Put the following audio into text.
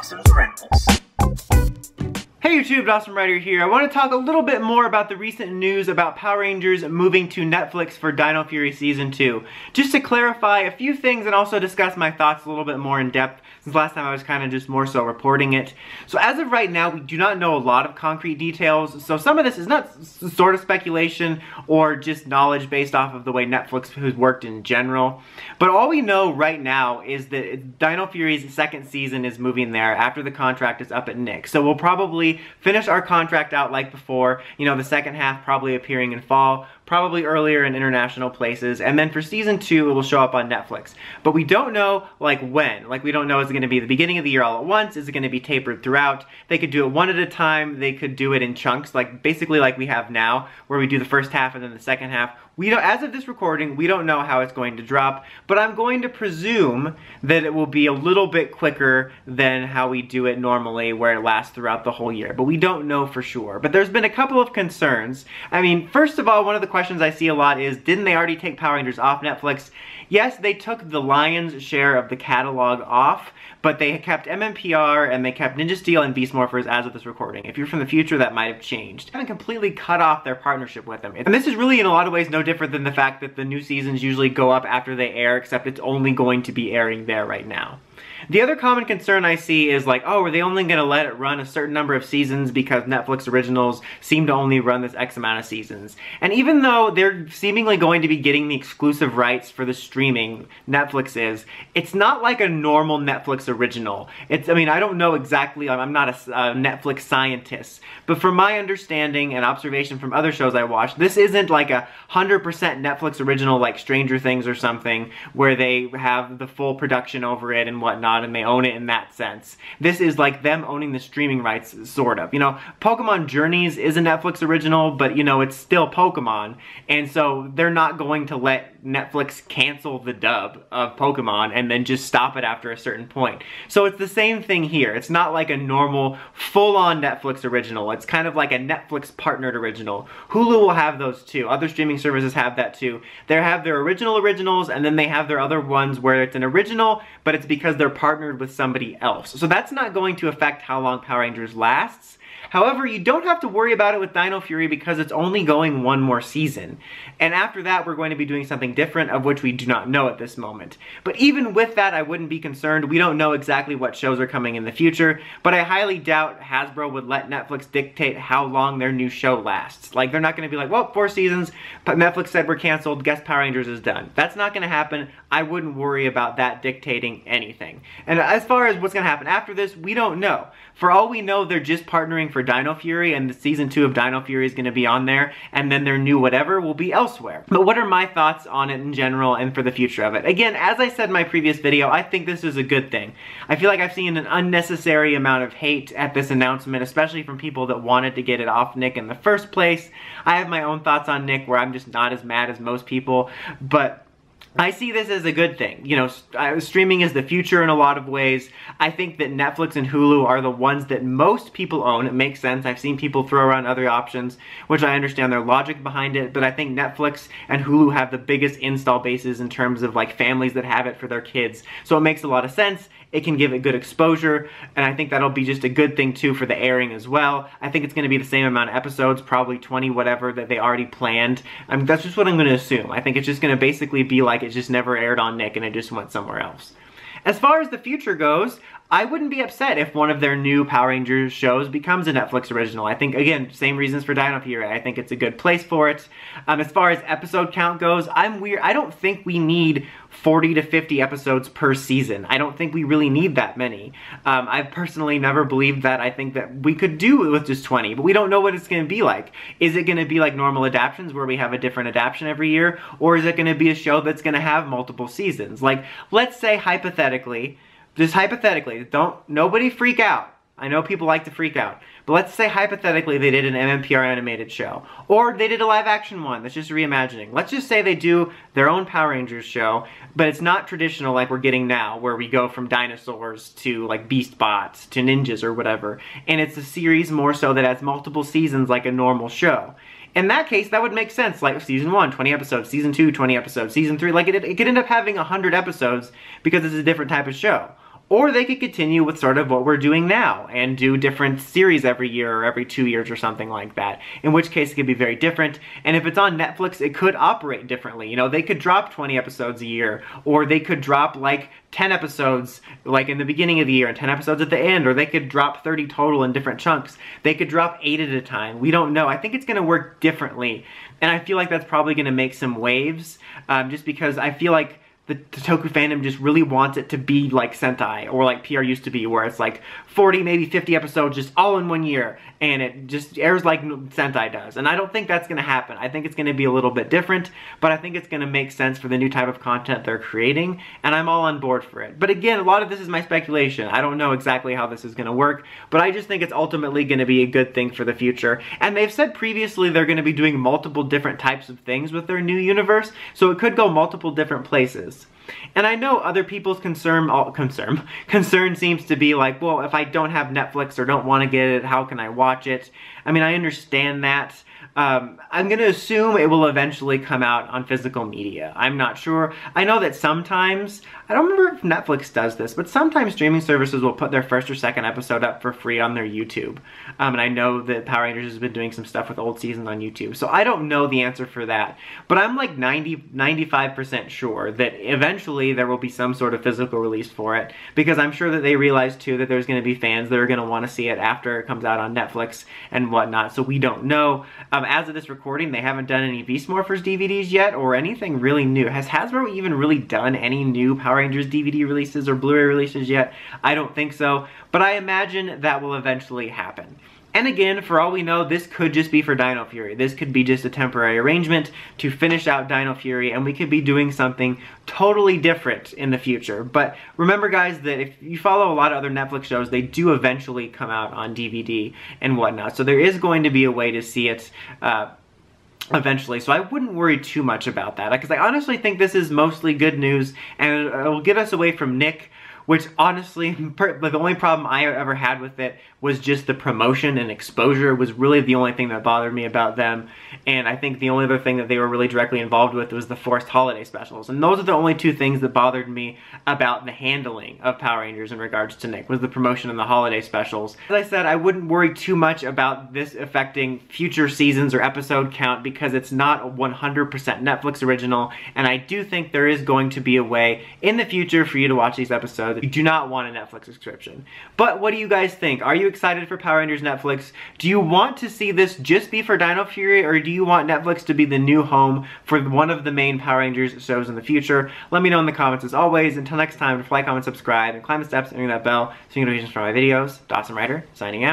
Dawson's Rambles. Hey YouTube, Dawson Rider here. I want to talk a little bit more about the recent news about Power Rangers moving to Netflix for Dino Fury Season 2. Just to clarify a few things and also discuss my thoughts a little bit more in depth, since last time I was kind of just more so reporting it. So as of right now, we do not know a lot of concrete details, so some of this is not sort of speculation or just knowledge based off of the way Netflix has worked in general. But all we know right now is that Dino Fury's second season is moving there after the contract is up at Nick. So we'll probably finish our contract out like before, you know, the second half probably appearing in fall, probably earlier in international places, and then for season 2 it will show up on Netflix. But we don't know like when. Like we don't know, is it going to be the beginning of the year all at once? Is it going to be tapered throughout? They could do it one at a time, they could do it in chunks, like basically like we have now, where we do the first half and then the second half. We don't, as of this recording, we don't know how it's going to drop, but I'm going to presume that it will be a little bit quicker than how we do it normally, where it lasts throughout the whole year. But we don't know for sure. But there's been a couple of concerns. I mean, first of all, one of the questions I see a lot is, didn't they already take Power Rangers off Netflix? Yes, they took the lion's share of the catalog off, but they kept MMPR and they kept Ninja Steel and Beast Morphers as of this recording. If you're from the future, that might have changed. They haven't completely cut off their partnership with them. And this is really in a lot of ways no different than the fact that the new seasons usually go up after they air, except it's only going to be airing there right now. The other common concern I see is like, oh, are they only going to let it run a certain number of seasons because Netflix originals seem to only run this X amount of seasons? And even though they're seemingly going to be getting the exclusive rights for the streaming, Netflix is, it's not like a normal Netflix original. I mean, I don't know exactly, I'm not a Netflix scientist, but from my understanding and observation from other shows I watched, this isn't like a 100% Netflix original like Stranger Things or something, where they have the full production over it and whatnot, and they own it in that sense. This is like them owning the streaming rights, sort of. You know, Pokemon Journeys is a Netflix original, but you know, it's still Pokemon, and so they're not going to let Netflix cancel the dub of Pokemon and then just stop it after a certain point. So it's the same thing here. It's not like a normal, full-on Netflix original. It's kind of like a Netflix partnered original. Hulu will have those too. Other streaming services have that too. They have their original originals, and then they have their other ones where it's an original, but it's because they're partnered with somebody else. So that's not going to affect how long Power Rangers lasts. However, you don't have to worry about it with Dino Fury because it's only going one more season. And after that, we're going to be doing something different, of which we do not know at this moment. But even with that, I wouldn't be concerned. We don't know exactly what shows are coming in the future, but I highly doubt Hasbro would let Netflix dictate how long their new show lasts. Like, they're not going to be like, well, 4 seasons, but Netflix said we're canceled, guess Power Rangers is done. That's not going to happen. I wouldn't worry about that dictating anything. And as far as what's going to happen after this, we don't know. For all we know, they're just partnering for Dino Fury, and the season 2 of Dino Fury is going to be on there, and then their new whatever will be elsewhere. But what are my thoughts on it in general and for the future of it? Again, as I said in my previous video, I think this is a good thing. I feel like I've seen an unnecessary amount of hate at this announcement, especially from people that wanted to get it off Nick in the first place. I have my own thoughts on Nick where I'm just not as mad as most people, but I see this as a good thing. You know, streaming is the future in a lot of ways. I think that Netflix and Hulu are the ones that most people own. It makes sense. I've seen people throw around other options, which I understand their logic behind it, but I think Netflix and Hulu have the biggest install bases in terms of like families that have it for their kids. So it makes a lot of sense. It can give it good exposure, and I think that'll be just a good thing too for the airing as well. I think it's going to be the same amount of episodes, probably 20 whatever that they already planned. That's just what I'm going to assume. I think it's just going to basically be like it just never aired on Nick and it just went somewhere else. As far as the future goes, I wouldn't be upset if one of their new Power Rangers shows becomes a Netflix original. I think, again, same reasons for Dino Fury. I think it's a good place for it. As far as episode count goes, I don't think we need 40 to 50 episodes per season. I don't think we really need that many. I've personally never believed that. I think that we could do it with just 20, but we don't know what it's going to be like. Is it going to be like normal adaptions where we have a different adaptation every year? Or is it going to be a show that's going to have multiple seasons? Like, let's say hypothetically, just hypothetically, nobody freak out. I know people like to freak out. But let's say hypothetically they did an MMPR animated show. Or they did a live action one that's just reimagining. Let's just say they do their own Power Rangers show, but it's not traditional like we're getting now, where we go from dinosaurs to like Beast Bots to ninjas or whatever. And it's a series more so that has multiple seasons like a normal show. In that case, that would make sense. Like season 1, 20 episodes, season 2, 20 episodes, season 3, like it could end up having 100 episodes because it's a different type of show. or they could continue with sort of what we're doing now and do different series every year or every 2 years or something like that, in which case it could be very different. And if it's on Netflix, it could operate differently. You know, they could drop 20 episodes a year, or they could drop like 10 episodes like in the beginning of the year and 10 episodes at the end, or they could drop 30 total in different chunks. They could drop 8 at a time. We don't know. I think it's going to work differently, and I feel like that's probably going to make some waves, just because I feel like the Toku fandom just really wants it to be like Sentai, or like PR used to be, where it's like 40, maybe 50 episodes just all in one year, and it just airs like Sentai does. And I don't think that's gonna happen. I think it's gonna be a little bit different, but I think it's gonna make sense for the new type of content they're creating, and I'm all on board for it. But again, a lot of this is my speculation. I don't know exactly how this is gonna work, but I just think it's ultimately gonna be a good thing for the future. And they've said previously they're gonna be doing multiple different types of things with their new universe, so it could go multiple different places. And I know other people's concern seems to be like, well, if I don't have Netflix or don't want to get it, how can I watch it? I mean, I understand that. I'm going to assume it will eventually come out on physical media. I'm not sure. I know that sometimes, I don't remember if Netflix does this, but sometimes streaming services will put their first or second episode up for free on their YouTube. And I know that Power Rangers has been doing some stuff with old seasons on YouTube. So I don't know the answer for that. But I'm like 95% sure that eventually there will be some sort of physical release for it, because I'm sure that they realize too that there's going to be fans that are going to want to see it after it comes out on Netflix and whatnot. So we don't know. As of this recording, they haven't done any Beast Morphers DVDs yet, or anything really new. Has Hasbro even really done any new Power Rangers DVD releases or Blu-ray releases yet? I don't think so, but I imagine that will eventually happen. And again, for all we know, this could just be for Dino Fury. This could be just a temporary arrangement to finish out Dino Fury, and we could be doing something totally different in the future. But remember, guys, that if you follow a lot of other Netflix shows, they do eventually come out on DVD and whatnot. So there is going to be a way to see it eventually, so I wouldn't worry too much about that, because I honestly think this is mostly good news, and it will get us away from Nick, which honestly, the only problem I ever had with it was just the promotion and exposure was really the only thing that bothered me about them. And I think the only other thing that they were really directly involved with was the forced holiday specials. And those are the only two things that bothered me about the handling of Power Rangers in regards to Nick, was the promotion and the holiday specials. As I said, I wouldn't worry too much about this affecting future seasons or episode count, because it's not a 100% Netflix original, and I do think there is going to be a way in the future for you to watch these episodes if you do not want a Netflix subscription. But what do you guys think? Are you excited for Power Rangers Netflix? Do you want to see this just be for Dino Fury, or do you want Netflix to be the new home for one of the main Power Rangers shows in the future? Let me know in the comments as always. Until next time, like, comment, subscribe, and climb the steps and ring that bell so you get notifications for my videos. DawsonRider, signing out.